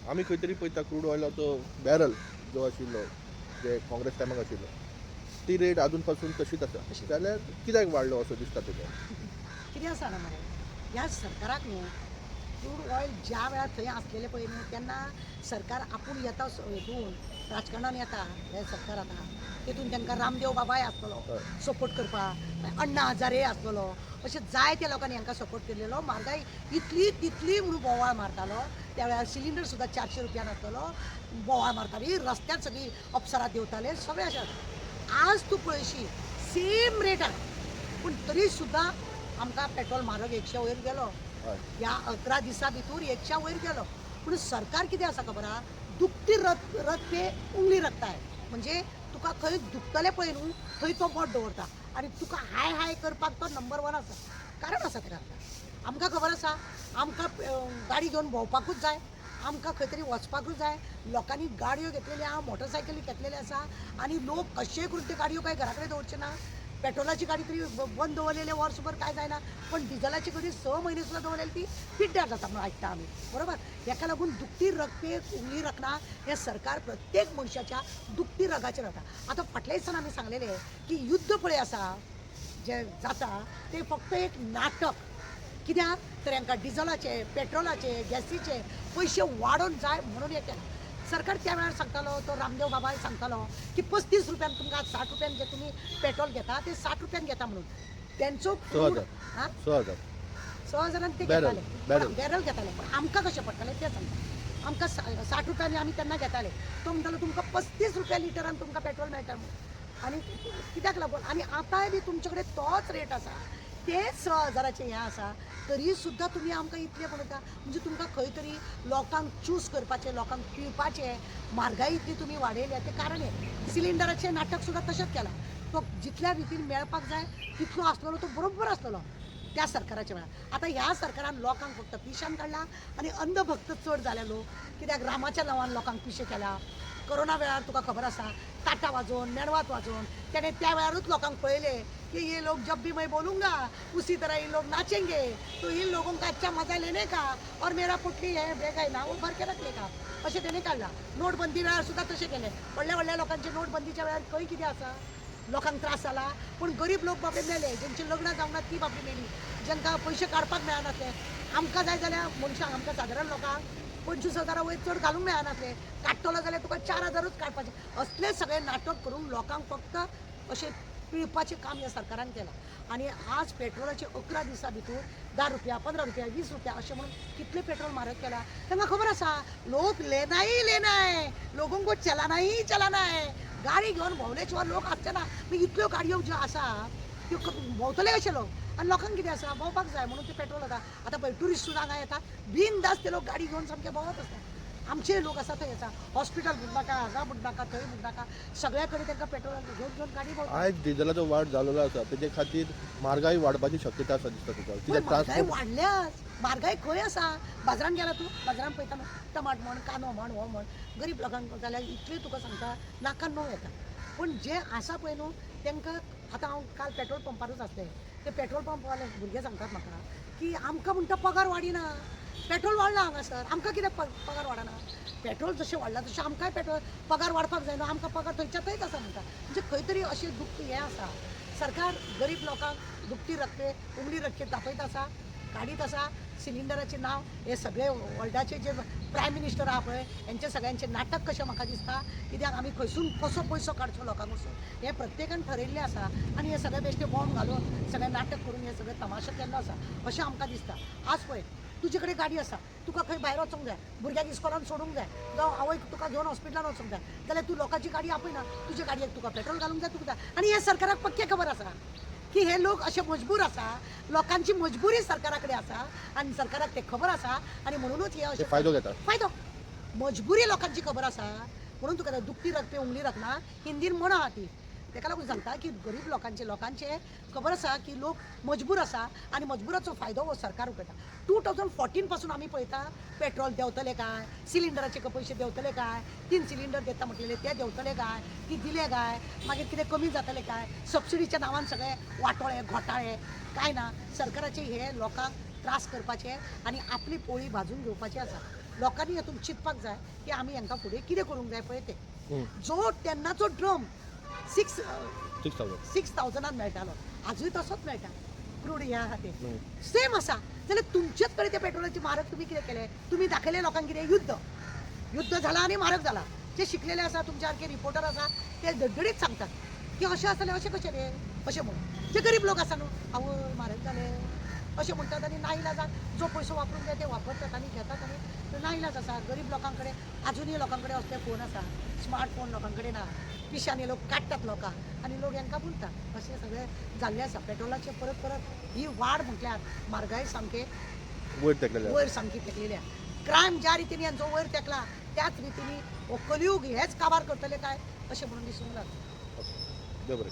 आमी खंय तरी पळयता क्रूड ऑयलाचो बॅरल जो आशिल्लो जे काँग्रेस टायमाक आशिल्लो ती रेट अजून पासून तशीच आसा जाल्यार कित्याक वाडलो असो दिसता तुका? कितें आसा ना मरे ह्या सरकाराक न्हू क्रूड ऑयल ज्या वेळार थंय आसलेले पळय न्हू तेन्ना सरकार आपूण येता हितून राजकारणान येता हे सरकार आतां तेतून तांकां रामदेव बाबाय आसतलो हय. सपोर्ट करपाक अण्णा हजारे आसतलो अशे जायत्या लोकांनी हांकां सपोर्ट केल्लेलो म्हारगाय इतली तितली म्हणून बोवाळ मारतालो त्या वेळार सिलिंडर सुद्दां 400 रुपयान आसतलो बोवाळ मारताली रस्त्यार सगळीं अप्सरा देंवताले सगळें अशें आज तूं पळयशी सेम रेट आहा पूण तरी सुद्दां आमकां पेट्रोल म्हारग 100 वयर गेलो हय. ह्या 11 दिसां भितर 100 वयर गेलो पूण सरकार कितें आसा खबर आहा दुखती रथ पे उंगली रखताय म्हणजे तुका खंय दुखतलें पळय न्हू थंय तो बोट दवरता आनी तुका हाय हाय करपाक तो नंबर 1 आसा कारण आसा तेका आमकां खबर आसा आमकां गाडी घेवन भोंवपाकूच जाय आमकां खंय तरी वचपाकूच जाय लोकांनी गाडयो घेतलेल्यो आहा मोटरसायकली घेतलेले आसा आनी लोक कशेय करून त्यो गाडयो काय घरा कडेन दवरचे ना पेट्रोलाची गाडी तरी बंद दवरलेले वर्सभर काय जायना पण डिझेलाची गाडी 6 म्हयने सुद्दां दवरलेली ती पिड्ड्यार जाता म्हणून आयकता आमी बरोबर हेका लागून दुखती रग पे उंगली रखना हे सरकार प्रत्येक मनशाच्या दुखती रगाचेर जाता आतां फाटल्या दिसान आमी सांगलेले की युद्ध पळय आसा जे जाता ते फक्त एक नाटक कित्याक तर हांकां डिझलाचे पेट्रोलाचे गॅसीचे पयशे वाडोवन जाय म्हणून हे केलां सरकार त्या वेळार सांगतालो तो रामदेव बाबाय सांगतालो की 35 रुपयान तुमकां 60 रुपयान जे तुमी पेट्रोल घेता ते 60 रुपयान घेता म्हणून त्यांचो 6,000 हां 6,000 6,000 ते बॅरल, घेताले बॅरल. बॅरल घेताले पण आमकां कशें पडटालें तें सांगता आमकां 60 रुपयांनी आमी तेन्ना घेताले तो म्हणटालो तुमकां 35 रुपया लिटरान तुमकां पेट्रोल मेळटा म्हणून आनी कित्याक लागून आनी आतांय बी तुमचे कडेन तोच रेट आसा तेच 6,000चे हें आसा तरी सुद्दां तुमी आमकां इतलें म्हणटा म्हणजे तुमकां खंय तरी लोकांक चूज करपाचें लोकांक पिवपाचें म्हारगाय इतली तुमी वाडयल्या तें कारण हें सिलिंडराचें नाटक सुद्दां तशेंच केलां तो जितल्या रितीन मेळपाक जाय तितलो आसलेलो तो बरोबर आसलेलो त्या सरकाराच्या वेळार आतां ह्या सरकारान लोकांक फक्त पिशान काडला आनी अंधभक्त चड जाल्या लोक कित्याक रामाच्या नांवान लोकांक पिशे केल्या कोरोना वेळार तुका खबर आसा ताटा वाजोवन मेणवात वाजोवन त्याने त्या वेळारूच लोकांक पळयले कि ये लोग जब भी मैं बोलूँगा उसी तरह ये लोग नाचेंगे तो इन लोगों का अच्छा मजा लेने का और मेरा पुटली है बेग आहे ना वो भर के रखले का अशें तेणे काडला नोटबंदी वेळार सुद्दां तशें केलें व्हडल्या व्हडल्या लोकांचे नोटबंदीच्या वेळार खंय कितें आसा लोकांक त्रास जाला पूण गरीब लोक बाबडे मेले जेंची लग्नां जावंक ना ती बाबडी मेली जेंकां पयशे काडपाक मेळनासले आमकां जाय जाल्यार मनशांक आमकां सादारण लोकांक 25,000 वयर चड घालूंक मेळनासले काडटलो जाल्यार तुका 4,000च काडपाचे असले सगळे नाटक करून लोकांक फक्त अशें पिळपाचें काम ह्या सरकारान केलां आनी आज पेट्रोलाचे 11 दिसां भितर 10 रुपया 15 रुपया 20 रुपया अशें म्हणून कितले पेट्रोल म्हारग केला तांकां खबर आसा लोक लेना ही लेना है लोगों को चलाना ही चलाना है गाडी घेवन भोंवले शिवाय लोक आसचे ना इतल्यो गाडयो ज्यो आसा त्यो भोंवतले कशे लोक आनी लोकांक कितें आसा भोंवपाक जाय म्हणून ते पेट्रोल येता आतां पळय ट्युरिस्ट सुद्दां हांगा येता बिनदास ते लोक गाडी घेवन सामके भोंवत आसता आमचे लोक आसा थंय आसा हॉस्पिटल बुडनाका हांगा बुडनाका थंय बुडनाका सगळ्या कडेन तांकां पेट्रोल घेवन घेवन गाडी भोंवता आयज डिझेलाचो वाड जाल्लो आसा तेजे खातीर म्हारगाय वाडपाची शक्यता आसा दिसता तुका कित्याक म्हारगाय ट्रान्सपोर्ट वाडल्याच म्हारगाय खंय आसा बाजारान गेला तूं बाजारान पळयता न्हू टमाट म्हण कांदो म्हण हो म्हण गरीब लोकांक जाल्यार इतले तुका सांगता नाका णव येता पूण जे आसा पळय न्हू तांकां आतां हांव काल पेट्रोल पंपारूच आसलें ते पेट्रोल पंपवाले भुरगे सांगतात म्हाका की आमकां म्हणटा पगार वाडिना पेट्रोल वाडला हांगासर आमकां कित्याक पगार वाडना पेट्रोल जशें वाडला तशें आमकांय पेट्रोल पगार वाडपाक जायना आमकां पगार थंयच्या थंयच आसा म्हणटा म्हणजे खंय तरी अशें दुख्ख हें आसा सरकार गरीब लोकांक दुखती रखते उंगली रखते दाखयत आसा काडीत आसा सिलिंडराचें नांव हे सगळे वर्ल्डाचे जे प्रायम मिनिस्टर आहा पळय हेंचे सगळ्यांचे नाटक कशें म्हाका दिसता कित्याक आमी खंयसून कसो पयसो काडचो लोकांक वचून हें प्रत्येकान ठरयल्लें आसा आनी हे सगळे बेश्टे बॉम्ब घालून सगळे नाटक करून हे सगळे तमाशा केल्लो आसा अशें आमकां दिसता आज पळय तुजे कडेन गाडी आसा तुका खंय भायर वचूंक जाय भुरग्याक इस्कॉलान सोडूंक जाय जावं आवयक तुका घेवन हॉस्पिटलान वचूंक जाय जाल्यार तूं लोकांची गाडी आपयना तुजे गाडयेक तुका पेट्रोल घालूंक जाय तुका आनी हे सरकाराक पक्के खबर आसा की हे लोक असे मजबूर आसा लोकांची मजबुरी सरकारा कडेन आसा आनी सरकाराक ते खबर आसा आनी म्हणूनच हे अशें फायदो घेता फायदो मजबुरी लोकांची खबर आसा म्हणून तुका दुखती रखते उंगली रखना हिंदीन म्हण आहा ती ताका लागून सांगता की गरीब लोकांचे खबर आसा की लोक मजबूर आसा आनी मजबुराचो फायदो हो सरकार उखयता 2014 पासून आमी पळयता पेट्रोल देंवतले काय सिलिंडराचे पयशे देंवतले काय 3 सिलिंडर देता म्हटलेले ते देंवतले काय की दिले काय मागीर कितें कमी जातले काय सबसिडीच्या नांवान सगळे वाटोळे घोटाळे काय ना सरकाराचे हे लोकांक त्रास करपाचे आनी आपली पोळी भाजून घेवपाची आसा लोकांनी हेतून चिंतपाक जाय की आमी हांकां फुडें कितें करूंक जाय पळय तें हम्म. जो तेन्नाचो ड्रम 6,000. 6,000 मेळटालो आजूय तसोच मेळटा क्रूड ह्या खातीर हम्म. सेम आसा जाल्यार तुमचेच कडेन त्या पेट्रोलाची म्हारग तुमी कितें केलें तुमी दाखयलें लोकांक कितें युद्ध जाला आनी म्हारग जाला जे शिकलेले आसा तुमचे सारके रिपोर्टर आसा ते धडधडीत सांगतात की अशें आसलें अशें कशें रे अशें म्हणून जे गरीब लोक आसा न्हू आवय म्हारग जाले अशें म्हणटात आनी नाइलाजान जो पयसो वापरूंक जाय ते वापरतात आनी घेतात आनी नाइलाज आसा गरीब लोकां कडेन आजुनूय लोकां कडेन असले फोन आसा स्मार्ट फोन लोकां कडेन ना पिशांनी लोक काडटात लोकांक आनी लोक हांकां बोलतात अशें सगळें जाल्लें आसा पेट्रोलाचे परत ही वाड म्हटल्यार म्हारगाय सामके वयर तेकलेले वयर सामकी तेकलेली आहे क्रायम ज्या रितीने यांचो वयर तेकला त्याच रितीने हो कलियूग हेच काबार करतले काय अशें म्हणून दिसूंक लागता देव बरें